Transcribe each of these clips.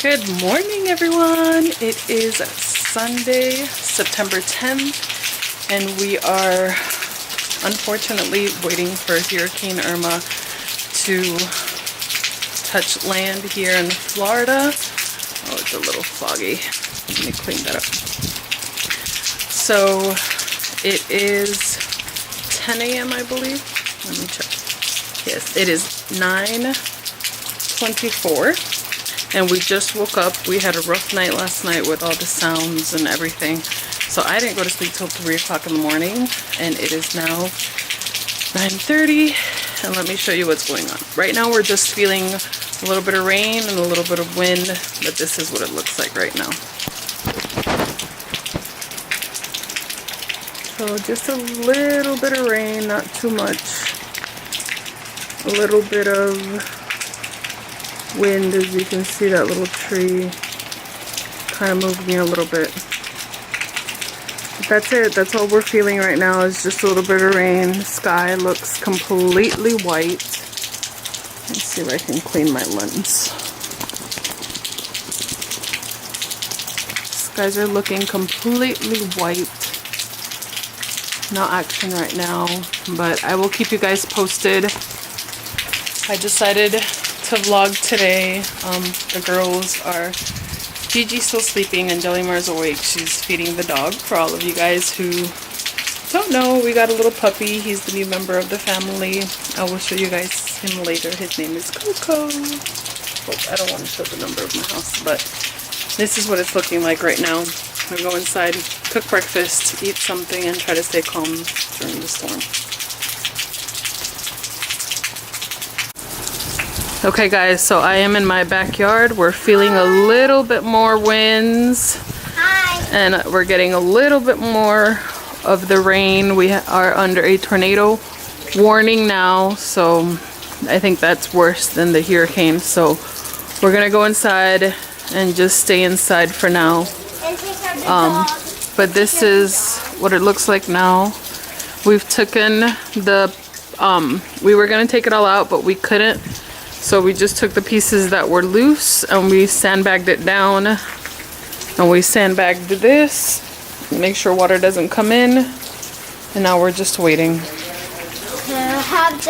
Good morning, everyone. It is Sunday, September 10th, and we are unfortunately waiting for Hurricane Irma to touch land here in Florida. Oh, it's a little foggy. Let me clean that up. So it is 10 a.m. I believe. Let me check. Yes, it is 9:24. And we just woke up. We had a rough night last night with all the sounds and everything. So I didn't go to sleep till 3 o'clock in the morning. And it is now 9:30. And let me show you what's going on. Right now we're just feeling a little bit of rain and a little bit of wind. But this is what it looks like right now. So just a little bit of rain, not too much. A little bit of wind, as you can see that little tree kind of moving a little bit. But that's it. That's all we're feeling right now is just a little bit of rain. The sky looks completely white. Let's see if I can clean my lens. Skies are looking completely white. No action right now, but I will keep you guys posted. I decided to vlog today. The girls are, Gigi's still sleeping and Jellymar's awake. She's feeding the dog. For all of you guys who don't know, we got a little puppy. He's the new member of the family. I will show you guys him later. His name is Coco. Oh, I don't want to show the number of my house, but this is what it's looking like right now. I go inside, cook breakfast, eat something, and try to stay calm during the storm. Okay guys, so I am in my backyard. We're feeling a little bit more winds. Hi. And we're getting a little bit more of the rain. We are under a tornado warning now, so I think that's worse than the hurricane. So we're gonna go inside and just stay inside for now. But this is what it looks like now. We've taken the, we were gonna take it all out, but we couldn't. So we just took the pieces that were loose and we sandbagged it down. And we sandbagged this, make sure water doesn't come in. And now we're just waiting. Some of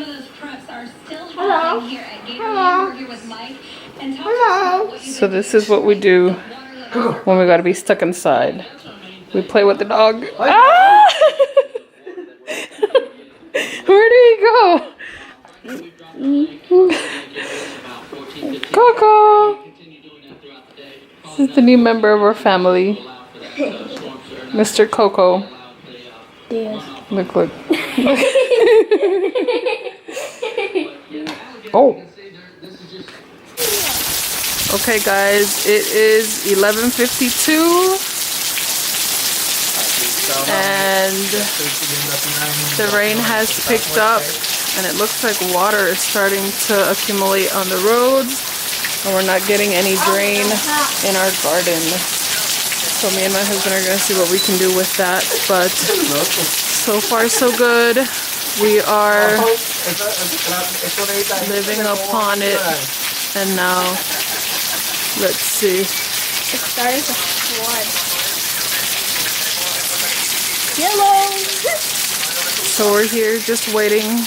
those trucks are still happening here at Gatorade. We're here with Mike and talk about what you So this is what we do when we gotta be stuck inside. We play with the dog. Ah! Where did he go? Coco! This is the new member of our family. Mr. Coco. Yes. Look, look. Oh. Okay guys, it is 11:52. And the rain has picked up. And it looks like water is starting to accumulate on the roads, and we're not getting any drain in our garden. So me and my husband are gonna see what we can do with that, but so far so good. We are living upon it, and now let's see. It started to flood. Yellow! So we're here just waiting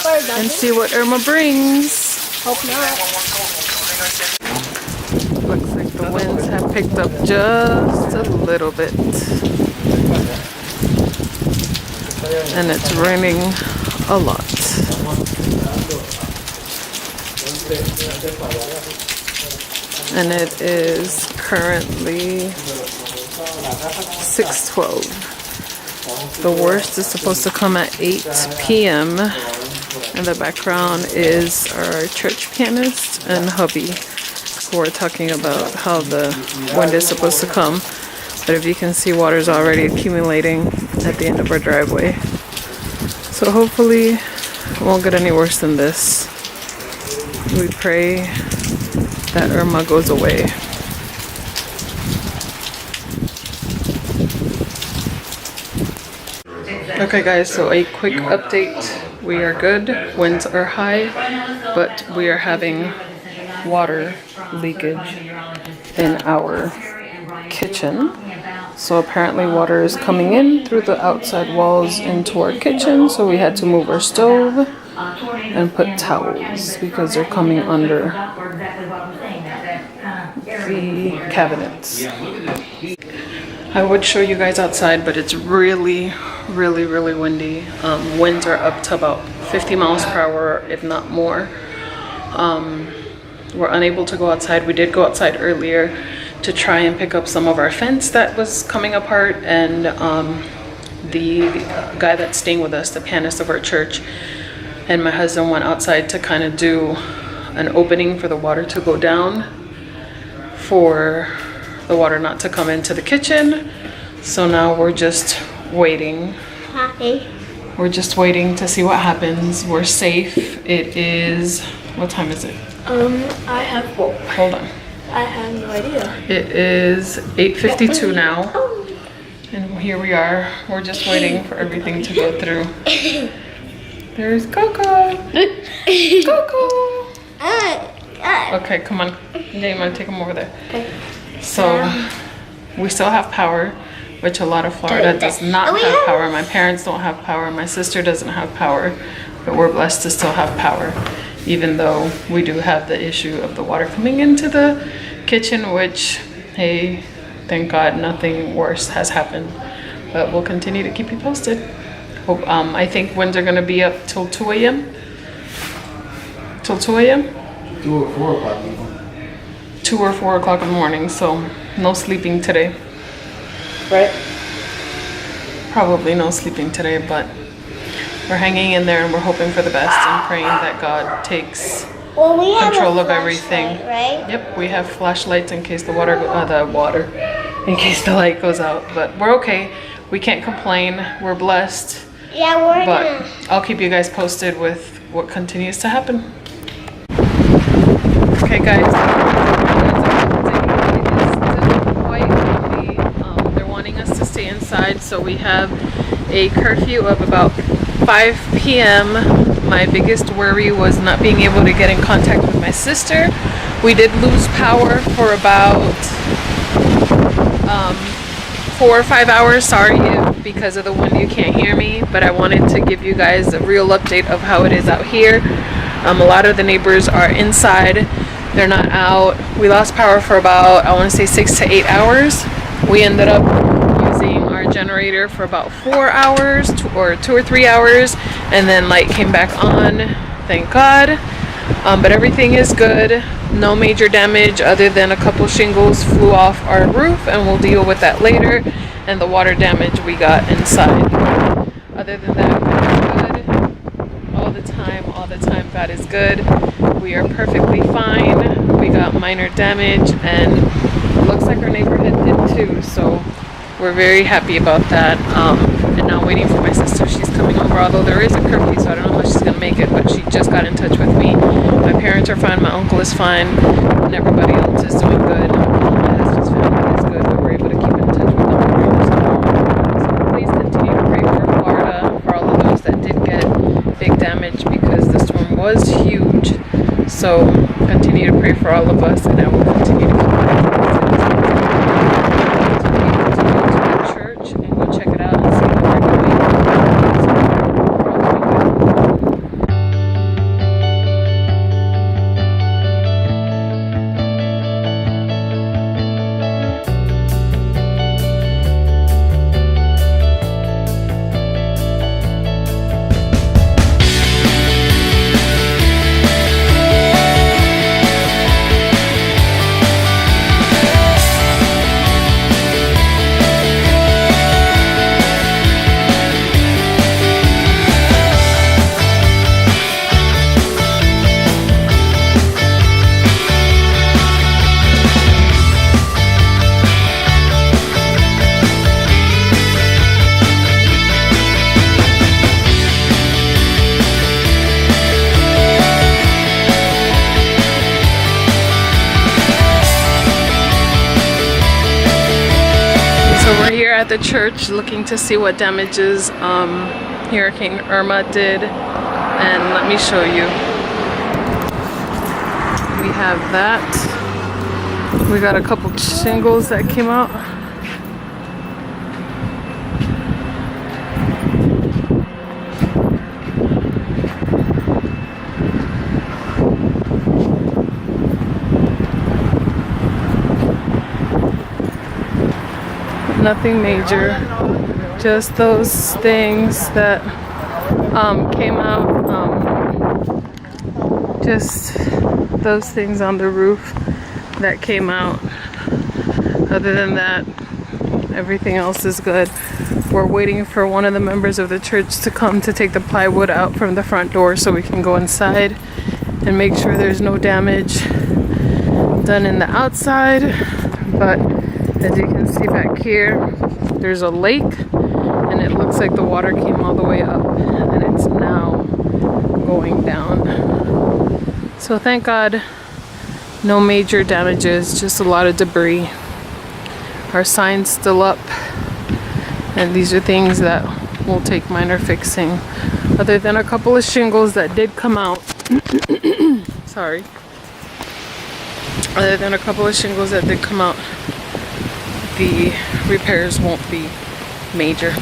and see what Irma brings. Hope not. Looks like the winds have picked up just a little bit. And it's raining a lot. And it is currently 6:12. The worst is supposed to come at 8 p.m. In the background is our church pianist and hubby, who are talking about how the wind is supposed to come. But if you can see, water is already accumulating at the end of our driveway. So hopefully it won't get any worse than this. We pray that Irma goes away. Okay guys, so a quick update. We are good. Winds are high, but we are having water leakage in our kitchen. So apparently water is coming in through the outside walls into our kitchen, so we had to move our stove and put towels because they're coming under the cabinets. I would show you guys outside, but it's really windy. Winds are up to about 50 miles per hour, if not more. We're unable to go outside. We did go outside earlier to try and pick up some of our fence that was coming apart, and the guy that's staying with us, the pianist of our church, and my husband went outside to kind of do an opening for the water to go down, for the water not to come into the kitchen. So now we're just waiting. Hi. We're just waiting to see what happens. We're safe. It is, what time is it? I have, Hold on. I have no idea. It is 8:52 now, and here we are. We're just waiting for everything to go through. There's Coco. Coco. Okay, come on. Yeah, you want to take him over there? Okay. So we still have power, which a lot of Florida does not have power. My parents don't have power. My sister doesn't have power, but we're blessed to still have power, even though we do have the issue of the water coming into the kitchen, which, hey, thank God nothing worse has happened. But we'll continue to keep you posted. Hope, I think winds are gonna be up till 2 a.m. Till 2 a.m.? 2 or 4 o'clock. 2 or 4 o'clock in the morning, so no sleeping today. Right? Probably no sleeping today, but we're hanging in there and we're hoping for the best and praying that God takes control of everything. Right? Yep, we have flashlights in case the in case the light goes out. But we're okay. We can't complain. We're blessed. Yeah, we're But gonna. I'll keep you guys posted with what continues to happen. Okay, guys. It is still quite windy. They're wanting us to stay inside, so we have a curfew of about 5 p.m. My biggest worry was not being able to get in contact with my sister. We did lose power for about 4 or 5 hours. Sorry if because of the wind you can't hear me, but I wanted to give you guys a real update of how it is out here. A lot of the neighbors are inside. They're not out. We lost power for about, I want to say 6 to 8 hours. We ended up using our generator for about 4 hours or 2 or 3 hours, and then light came back on, thank God. But everything is good. No major damage other than a couple shingles flew off our roof, and we'll deal with that later, and the water damage we got inside. Other than that, we're good. All the time, God is good. We are perfectly fine. We got minor damage, and it looks like our neighborhood did too, so we're very happy about that. And now waiting for my sister. She's coming over, although there is a curfew, so I don't know how she's gonna make it, but she just got in touch with me. My parents are fine, my uncle is fine, and everybody else is doing good. My husband's family is good, but we're able to keep in touch with them. So please continue to pray for Florida, for all of those that did get big damage, because the storm was huge. So continue to pray for all of us, and I will continue to keep at the church looking to see what damages Hurricane Irma did, and let me show you. We have that. We got a couple shingles that came out. Nothing major, just those things that came out, just those things on the roof that came out. Other than that, everything else is good. We're waiting for one of the members of the church to come to take the plywood out from the front door so we can go inside and make sure there's no damage done in the outside. But as you can see back here, there's a lake and it looks like the water came all the way up and it's now going down. So thank God, no major damages, just a lot of debris. Our sign's still up, and these are things that will take minor fixing. Other than a couple of shingles that did come out. Sorry. Other than a couple of shingles that did come out, the repairs won't be major.